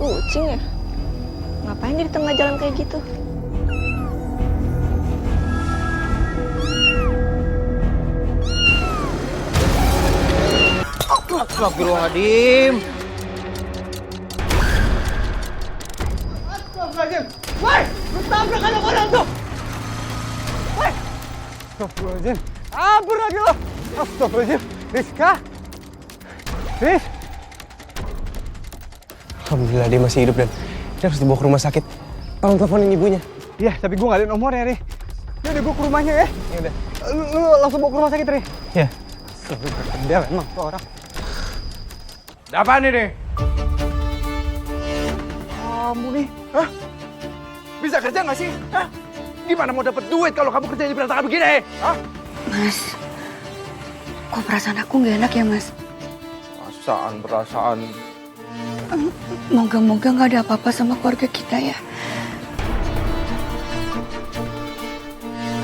Kucing ya? Ngapain dia di tengah jalan kayak gitu? Astagfirullahaladzim. Astagfirullahaladzim. Woi, lu tabrak anak orang tuh. Woi. Astagfirullahaladzim. Ampun lagi lo. Astagfirullahaladzim. Rizka. Riz. Alhamdulillah dia masih hidup dan dia harus dibawa ke rumah sakit. Tolong teleponin ibunya. Iya, tapi gue nggak ada nomornya, Ri. Dia udah gue ke rumahnya ya. Ya udah. Lu langsung bawa ke rumah sakit, Ri. Ya. Dia memang tuh orang. Ada apaan ini? Kamu nih. Hah? Bisa kerja nggak sih? Hah? Gimana mau dapat duit kalau kamu kerja di berantakan begini? Hah? Mas, kok perasaan aku nggak enak ya, Mas? Perasaan. Moga-moga nggak ada apa-apa sama keluarga kita ya.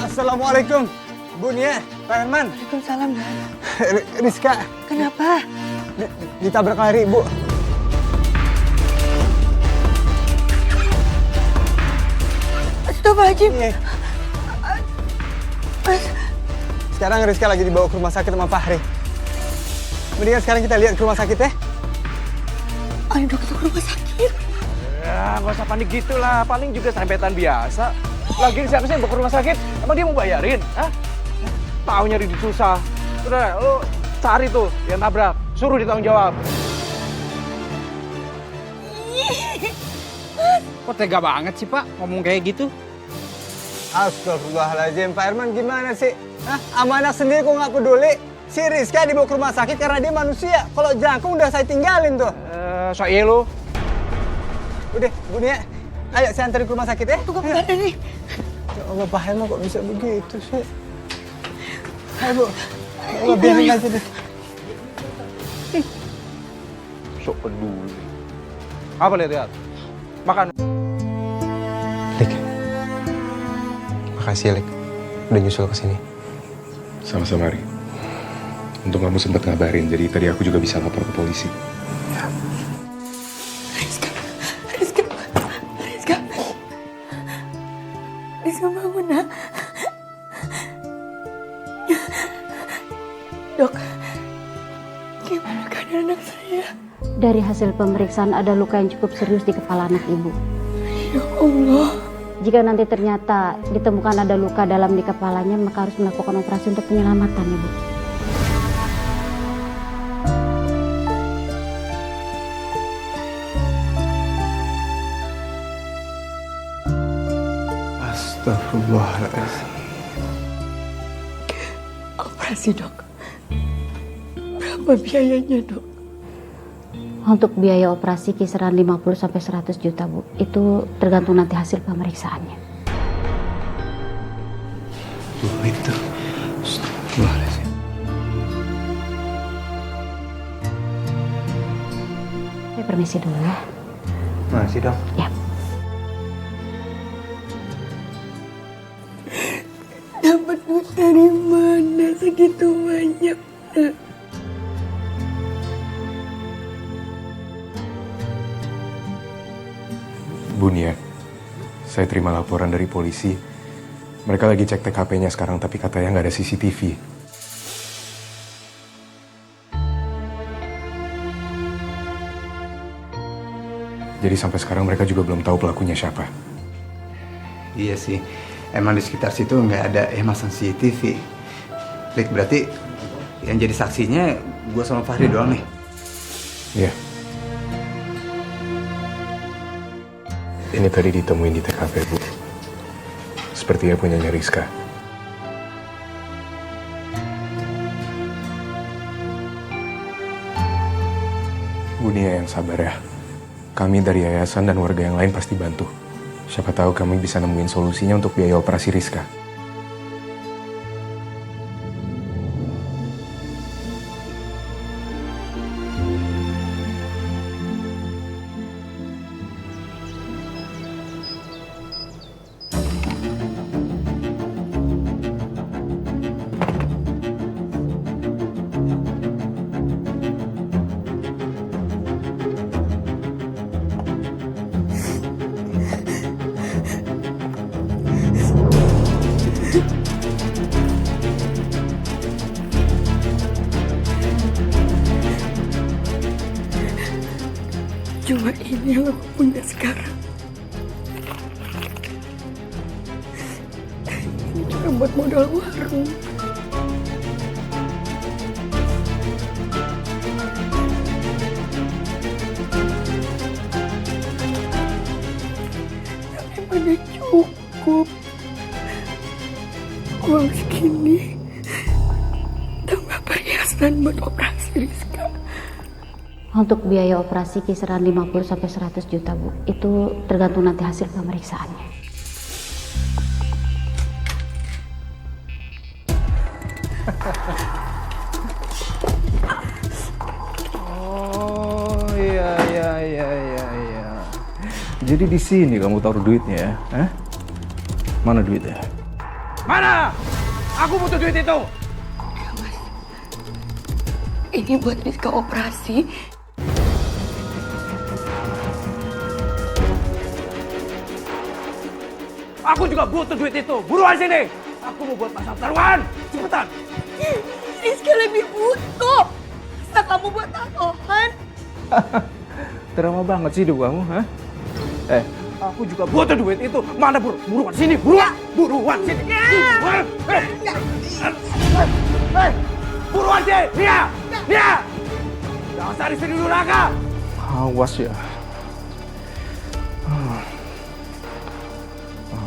Assalamualaikum, Bu Nia, Pak Herman, Waalaikumsalam, Mas. Rizka. Kenapa? Ditabrak lari, Bu. Astagfirullahaladzim. Iya. Mas, Sekarang Rizka lagi dibawa ke rumah sakit sama Fahri. Mendingan sekarang kita lihat ke rumah sakit ya. ayo dong kita ke rumah sakit. Ya, nggak usah panik gitu lah. Paling juga serempetan biasa. Lagi siapa sih yang bawa ke rumah sakit? Emang dia mau bayarin? Hah? Tahu nyari di susah. Udah, lo cari tuh yang tabrak. Suruh ditanggung jawab. Kok tega banget sih Pak ngomong kayak gitu? Astagfirullahaladzim, Pak Herman gimana sih? Hah? Sama anak sendiri kok nggak peduli? Si Rizka dibawa ke rumah sakit karena dia manusia. Kalau jangkung udah saya tinggalin tuh. Soalnya lo. Udah, Bu Nia. Ayo saya anterin ke rumah sakit ya. Tunggu bentar nih. Ya Allah, Pak Herman kok bisa begitu sih? Ayo, Bu. Ya Allah, biarin aja deh. Sok peduli. Apa lihat? Makan. Lik. Makasih ya, Lik. Udah nyusul ke sini. Sama-sama, Ri. Untung kamu sempat ngabarin, jadi tadi aku juga bisa lapor ke polisi. Rizka bangun, nak. Dok, gimana keadaan anak saya? Dari hasil pemeriksaan ada luka yang cukup serius di kepala anak ibu. Ya Allah. Jika nanti ternyata ditemukan ada luka dalam di kepalanya, maka harus melakukan operasi untuk penyelamatan, Ibu. Astagfirullahaladzim. Operasi, Dok. Berapa biayanya, Dok? Untuk biaya operasi kisaran 50-100 juta, Bu. Itu tergantung nanti hasil pemeriksaannya. Duit tuh. Astagfirullahaladzim. Saya permisi dulu ya. Makasih, Dok. Ya. Dapat duit dari mana segitu banyak, nak? Bu Nia, saya terima laporan dari polisi. Mereka lagi cek TKP-nya sekarang, tapi katanya nggak ada CCTV. Jadi sampai sekarang mereka juga belum tahu pelakunya siapa. Iya sih, emang di sekitar situ nggak ada yang masang CCTV. Lik, berarti yang jadi saksinya gue sama Fahri doang nih. Iya. Ini tadi ditemuin di TKP, Bu. Sepertinya punyanya Rizka. Bu Nia yang sabar ya. Kami dari yayasan dan warga yang lain pasti bantu. Siapa tahu kami bisa nemuin solusinya untuk biaya operasi Rizka. Ini yang aku punya sekarang. Ini cuma buat modal warung. Tapi mana cukup. Uang segini tambah perhiasan buat operasi Rizka. Untuk biaya operasi kisaran 50-100 juta, Bu. Itu tergantung nanti hasil pemeriksaannya. Oh, iya. Jadi di sini kamu taruh duitnya ya? Hah? Mana duitnya? Mana? Aku butuh duit itu! Ini buat Rizka operasi. Aku juga butuh duit itu! Buruan sini! Aku mau buat pasar taruhan! Cepetan! Rizka lebih butuh. Masa kamu buat taruhan? Drama banget sih hidup kamu, ha? Aku juga butuh duit itu. Mana buruan sini, buruan! Buruan sini! Buruan! Buruan sini! Nia! Jangan cari sini dulu, Raka! Awas ya.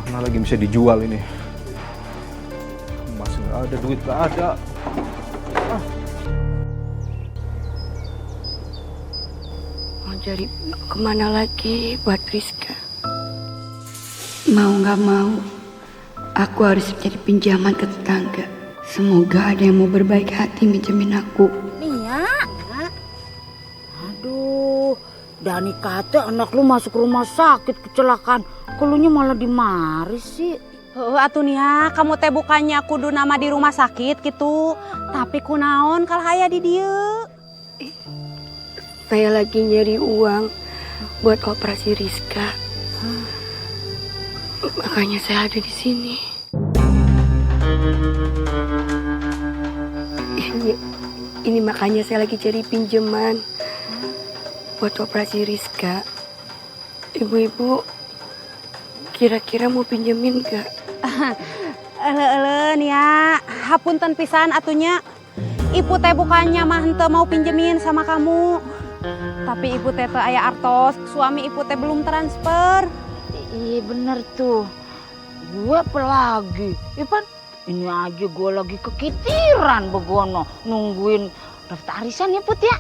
Mana lagi bisa dijual ini? Masih nggak ada duit, nggak ada. Mau cari kemana lagi buat Rizka? Mau nggak mau, aku harus cari pinjaman ke tetangga. Semoga ada yang mau berbaik hati minjemin aku. Nia, aduh, Dani kata anak lu masuk rumah sakit kecelakaan, kelunya malah dimaris sih. Atuh Nia, kamu teh bukannya kudu nama di rumah sakit gitu, tapi kunaon kalau aya di dieu. Saya lagi nyari uang buat operasi Rizka. Makanya saya ada di sini. Ini makanya saya lagi cari pinjaman buat operasi Rizka. Ibu-ibu kira-kira mau pinjemin gak? Ele Nia, hapunten pisan atunya. Ibu teh bukannya mah henteu mau pinjemin sama kamu. Tapi ibu teh aya artos, suami ibu teh belum transfer. Iya bener tuh, gue pelagi. Ipan, ini aja gue lagi kekitiran begono nungguin daftar arisan ya Put ya.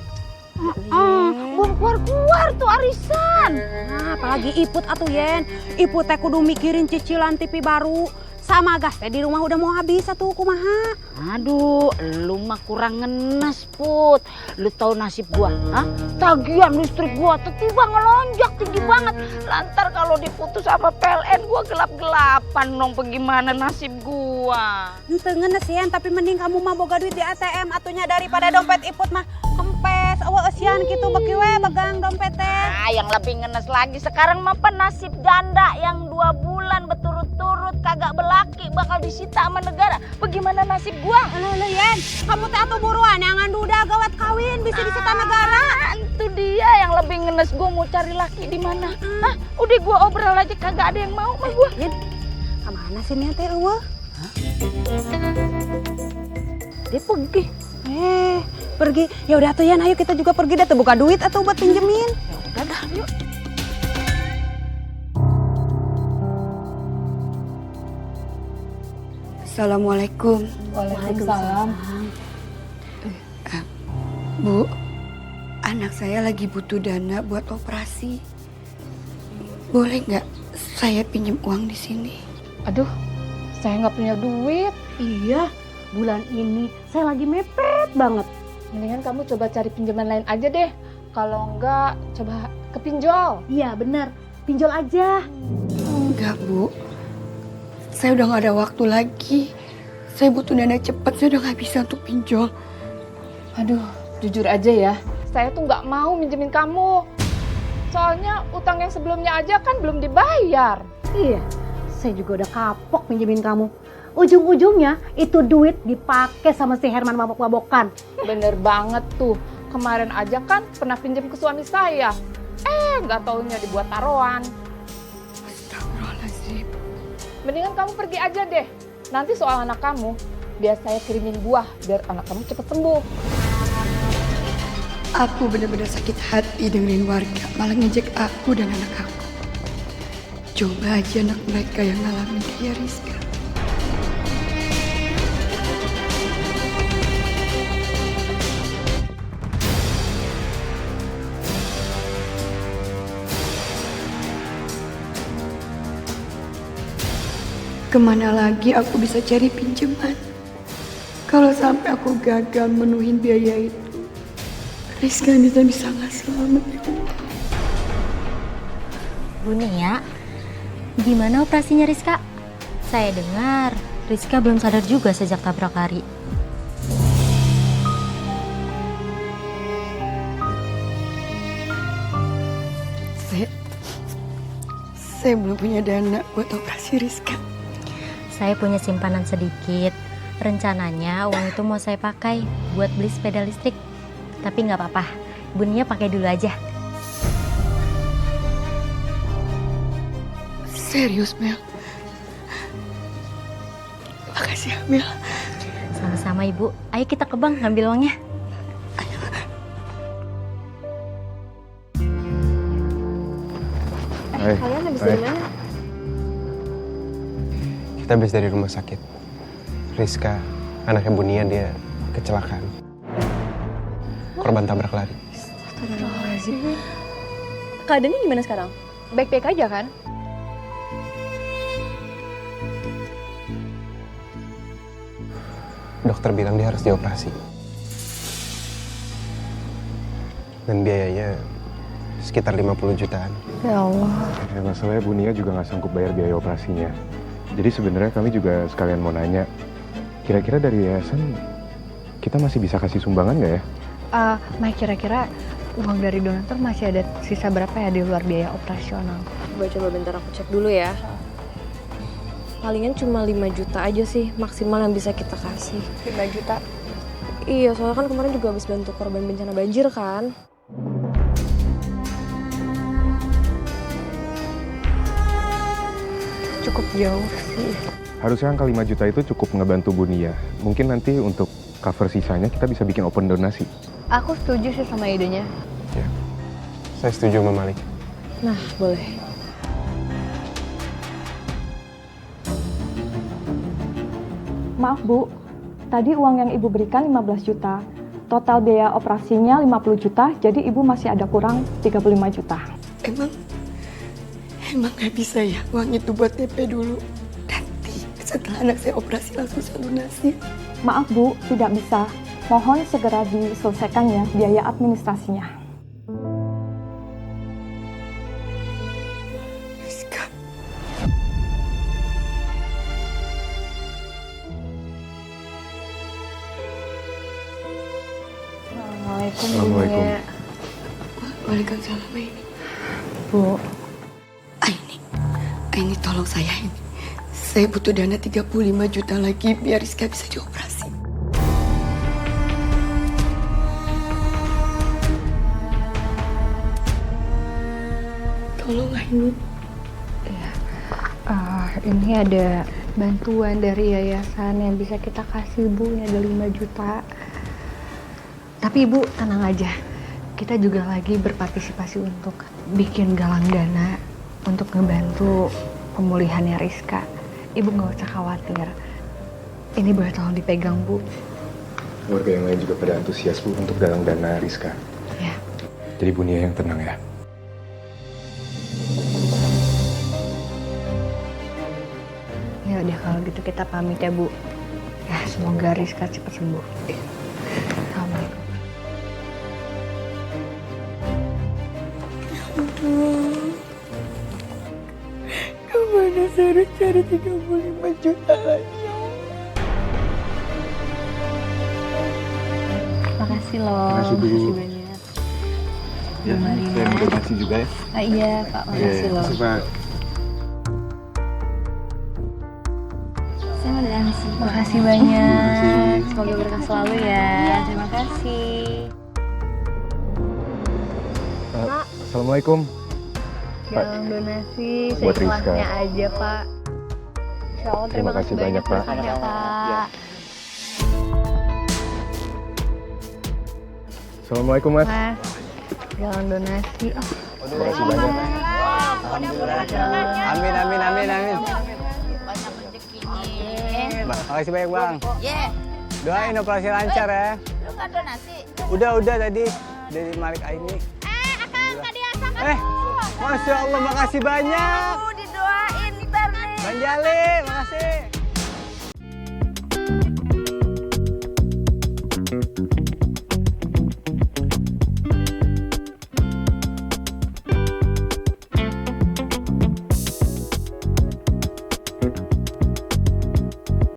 Belum keluar tuh arisan. Nah, apalagi Iput atuh Yen. Iput teh kudu mikirin cicilan TV baru. Sama gas teh di rumah udah mau habis atuh kumaha. Aduh, lu mah kurang ngenes Put. Lu tahu nasib gua, ha? Tagihan listrik gua tiba ngelonjak tinggi banget. Lantar kalau diputus sama PLN gua gelap-gelapan dong. Bagaimana nasib gua? Henteu ngenes Yen, tapi mending kamu mah boga duit di ATM atunya daripada dompet Iput mah kempes. Eueuh eusian kitu beki we bagang dompet teh. Nah, yang lebih ngenes lagi sekarang mah nasib janda yang 2 bulan berturut-turut kagak belaki bakal disita sama negara. Bagaimana nasib gua? Leuh Yen, kamu teh atuh buruan yang duda gawat kawin bisa disita negara. Itu dia yang lebih ngenes, gua mau cari laki di mana? Hah? Udah gua obrol aja kagak ada yang mau sama gua. Yen, kemana sih nih teh eueuh? Dia pergi. Pergi. Ya udah tuh Yan, ayo kita juga pergi dah tuh buka duit atau buat pinjemin. Ya udah dah, yuk. Assalamualaikum. Waalaikumsalam. Bu, anak saya lagi butuh dana buat operasi. Boleh nggak saya pinjam uang di sini? Aduh, saya nggak punya duit. Iya, bulan ini saya lagi mepet banget. Mendingan kamu coba cari pinjaman lain aja deh. Kalau enggak, coba ke pinjol. Iya bener, pinjol aja. Enggak, Bu. Saya udah nggak ada waktu lagi. Saya butuh dana cepat, saya udah nggak bisa untuk pinjol. Aduh, jujur aja ya, saya tuh nggak mau minjemin kamu. Soalnya utang yang sebelumnya aja kan belum dibayar. Iya, saya juga udah kapok pinjemin kamu. Ujung-ujungnya itu duit dipakai sama si Herman mabok-mabokan. Bener banget tuh, kemarin aja kan pernah pinjam ke suami saya. nggak taunya dibuat taruhan. Astagfirullahaladzim. Mendingan kamu pergi aja deh. Nanti soal anak kamu, biar saya kirimin buah biar anak kamu cepat sembuh. Aku benar-benar sakit hati dengerin warga malah ngejek aku dan anak aku. Coba aja anak mereka yang ngalamin kayak Rizka. Kemana lagi aku bisa cari pinjaman? Kalau sampai aku gagal menuhin biaya itu, Rizka bisa nggak selamat ya Allah. Bu Nia, gimana operasinya Rizka? Saya dengar Rizka belum sadar juga sejak tabrak lari. Saya belum punya dana buat operasi Rizka. Saya punya simpanan sedikit. Rencananya uang itu mau saya pakai buat beli sepeda listrik. Tapi nggak apa-apa, Bu Nia pakai dulu aja. Serius, Mel? Makasih ya, Mel. Sama-sama Ibu. Ayo kita ke bank ngambil uangnya. Kalian habis dari mana? Kita habis dari rumah sakit. Rizka, anaknya Bu Nia, dia kecelakaan. Korban tabrak lari. Keadaannya gimana sekarang? Baik-baik aja kan? Dokter bilang dia harus dioperasi. Dan biayanya sekitar 50 jutaan. Ya Allah. Ya, masalahnya Bu Nia juga nggak sanggup bayar biaya operasinya. Jadi sebenarnya kami juga sekalian mau nanya, kira-kira dari yayasan kita masih bisa kasih sumbangan nggak ya? Mai, kira-kira uang dari donatur masih ada sisa berapa ya di luar biaya operasional? Coba bentar aku cek dulu ya. Palingan cuma 5 juta aja sih maksimal yang bisa kita kasih. 5 juta? Iya, soalnya kan kemarin juga habis bantu korban bencana banjir kan. Cukup jauh sih. Harusnya angka 5 juta itu cukup ngebantu Bu Nia. Mungkin nanti untuk cover sisanya kita bisa bikin open donasi. Aku setuju sih sama idenya. Ya, saya setuju sama Malik. Nah, boleh. Maaf Bu, tadi uang yang Ibu berikan 15 juta. Total biaya operasinya 50 juta, jadi Ibu masih ada kurang 35 juta. Emang nggak bisa ya uang itu buat DP dulu? Nanti setelah anak saya operasi langsung saya lunasi. Maaf Bu, tidak bisa. Mohon segera diselesaikan ya biaya administrasinya. Rizka. Assalamualaikum. Waalaikumsalam ini. Bu. Ini tolong saya ini. Saya butuh dana 35 juta lagi biar Rizka bisa dioperasi. Tolong ini. Ya, ini ada bantuan dari yayasan yang bisa kita kasih Bu, ini ada 5 juta. Tapi Ibu tenang aja, kita juga lagi berpartisipasi untuk bikin galang dana untuk ngebantu pemulihannya Rizka. Ibu nggak usah khawatir. Ini boleh tolong dipegang Bu. Warga yang lain juga pada antusias Bu untuk galang dana Rizka. Ya. Jadi Bu Nia yang tenang ya. Ya udah kalau gitu kita pamit ya Bu. Ya semoga Rizka cepat sembuh. Assalamualaikum. Kemana saya harus cari 35 juta lagi? Makasih loh. Makasih, Bu. Makasih banyak. Ya, saya mau donasi juga ya. Iya Pak, makasih loh. Makasih Pak. Saya mau donasi. Makasih banyak. Semoga berkah selalu ya. Terima kasih. Assalamualaikum. Galang donasi Buat Rizka. seikhlasnya aja, Pak. Insya Allah Terima kasih banyak, Pak. Ya, Pak. Assalamualaikum, Mas. Mas, galang donasi. Oh, Terima kasih banyak. Amin, amin, amin, amin. Banyak rezekinya. Makasih banyak, Bang. Ye, Doain operasi lancar ya. lu nggak donasi? Udah tadi dari Malik Aini. Akang tadi asal kan. Masya Allah, makasih banyak. Didoain ntar nih. Bang Jali, makasih.